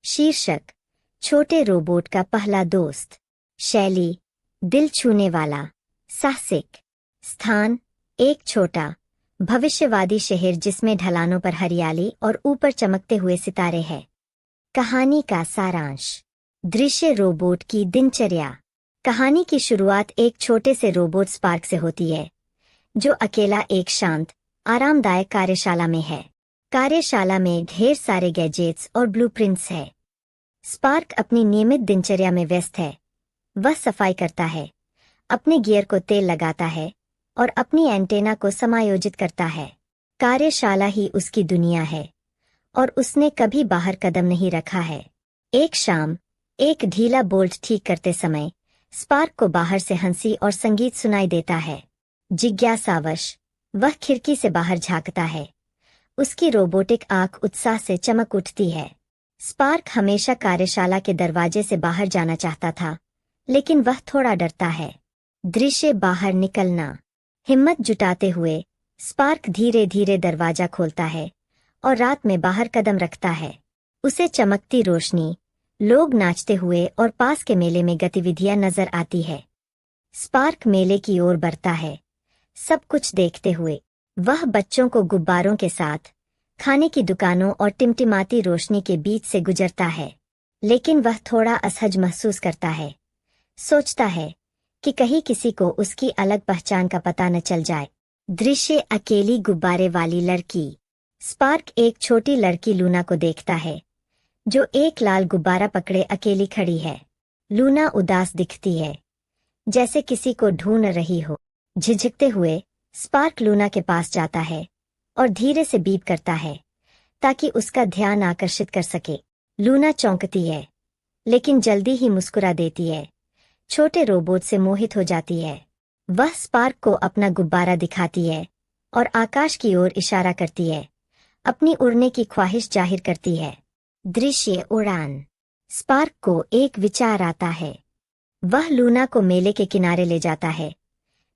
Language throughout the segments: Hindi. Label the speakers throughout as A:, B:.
A: शीर्षक: छोटे रोबोट का पहला दोस्त। शैली: दिल छूने वाला, साहसिक। स्थान: एक छोटा, भविष्यवादी शहर जिसमें ढलानों पर हरियाली और ऊपर चमकते हुए सितारे हैं। कहानी का सारांश। दृश्य: रोबोट की दिनचर्या। कहानी की शुरुआत एक छोटे से रोबोट स्पार्क से होती है, जो अकेला एक शांत, आरामदायक कार्यशाला में है। कार्यशाला में ढेर सारे गैजेट्स और ब्लूप्रिंट्स है। स्पार्क अपनी नियमित दिनचर्या में व्यस्त है। वह सफाई करता है, अपने गियर को तेल लगाता है और अपनी एंटेना को समायोजित करता है। कार्यशाला ही उसकी दुनिया है और उसने कभी बाहर कदम नहीं रखा है। एक शाम, एक ढीला बोल्ट ठीक करते समय स्पार्क को बाहर से हंसी और संगीत सुनाई देता है। जिज्ञासावश वह खिड़की से बाहर झांकता है। उसकी रोबोटिक आंख उत्साह से चमक उठती है। स्पार्क हमेशा कार्यशाला के दरवाजे से बाहर जाना चाहता था, लेकिन वह थोड़ा डरता है। दृश्य: बाहर निकलना। हिम्मत जुटाते हुए स्पार्क धीरे धीरे दरवाजा खोलता है और रात में बाहर कदम रखता है। उसे चमकती रोशनी, लोग नाचते हुए और पास के मेले में गतिविधियां नजर आती है। स्पार्क मेले की ओर बढ़ता है, सब कुछ देखते हुए। वह बच्चों को गुब्बारों के साथ, खाने की दुकानों और टिमटिमाती रोशनी के बीच से गुजरता है, लेकिन वह थोड़ा असहज महसूस करता है। सोचता है कि कहीं किसी को उसकी अलग पहचान का पता न चल जाए। दृश्य: अकेली गुब्बारे वाली लड़की। स्पार्क एक छोटी लड़की लूना को देखता है, जो एक लाल गुब्बारा पकड़े अकेली खड़ी है। लूना उदास दिखती है, जैसे किसी को ढूंढ रही हो। झिझकते हुए स्पार्क लूना के पास जाता है और धीरे से बीप करता है, ताकि उसका ध्यान आकर्षित कर सके। लूना चौंकती है, लेकिन जल्दी ही मुस्कुरा देती है। छोटे रोबोट से मोहित हो जाती है। वह स्पार्क को अपना गुब्बारा दिखाती है और आकाश की ओर इशारा करती है, अपनी उड़ने की ख्वाहिश जाहिर करती है। दृश्य: उड़ान। स्पार्क को एक विचार आता है। वह लूना को मेले के किनारे ले जाता है,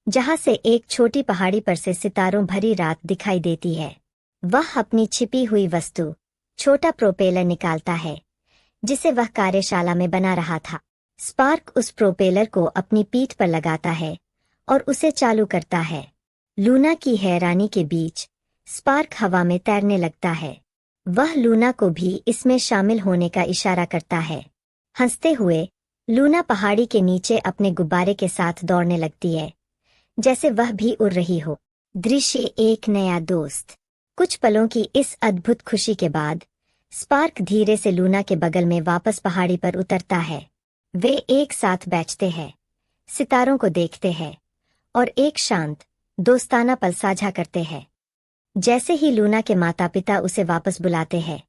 A: जहां से एक छोटी पहाड़ी पर से सितारों भरी रात दिखाई देती है। वह अपनी छिपी हुई वस्तु, छोटा प्रोपेलर निकालता है, जिसे वह कार्यशाला में बना रहा था। स्पार्क उस प्रोपेलर को अपनी पीठ पर लगाता है और उसे चालू करता है। लूना की हैरानी के बीच स्पार्क हवा में तैरने लगता है। वह लूना को भी इसमें शामिल होने का इशारा करता है। हंसते हुए लूना पहाड़ी के नीचे अपने गुब्बारे के साथ दौड़ने लगती है, जैसे वह भी उड़ रही हो। दृश्य: एक नया दोस्त। कुछ पलों की इस अद्भुत खुशी के बाद स्पार्क धीरे से लूना के बगल में वापस पहाड़ी पर उतरता है। वे एक साथ बैठते हैं, सितारों को देखते हैं और एक शांत, दोस्ताना पल साझा करते हैं। जैसे ही लूना के माता पिता उसे वापस बुलाते हैं,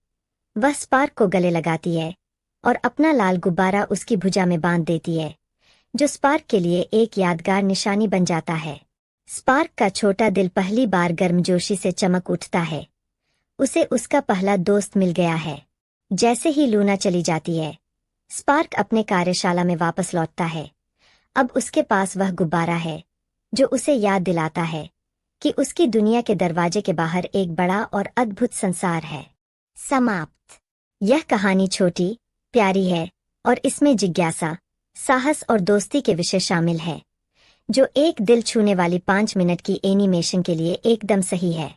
A: वह स्पार्क को गले लगाती है और अपना लाल गुब्बारा उसकी भुजा में बांध देती है, जो स्पार्क के लिए एक यादगार निशानी बन जाता है। स्पार्क का छोटा दिल पहली बार गर्मजोशी से चमक उठता है। उसे उसका पहला दोस्त मिल गया है। जैसे ही लूना चली जाती है, स्पार्क अपने कार्यशाला में वापस लौटता है। अब उसके पास वह गुब्बारा है, जो उसे याद दिलाता है कि उसकी दुनिया के दरवाजे के बाहर एक बड़ा और अद्भुत संसार है। समाप्त। यह कहानी छोटी, प्यारी है और इसमें जिज्ञासा, साहस और दोस्ती के विषय शामिल है, जो एक दिल छूने वाली 5 मिनट की एनिमेशन के लिए एकदम सही है।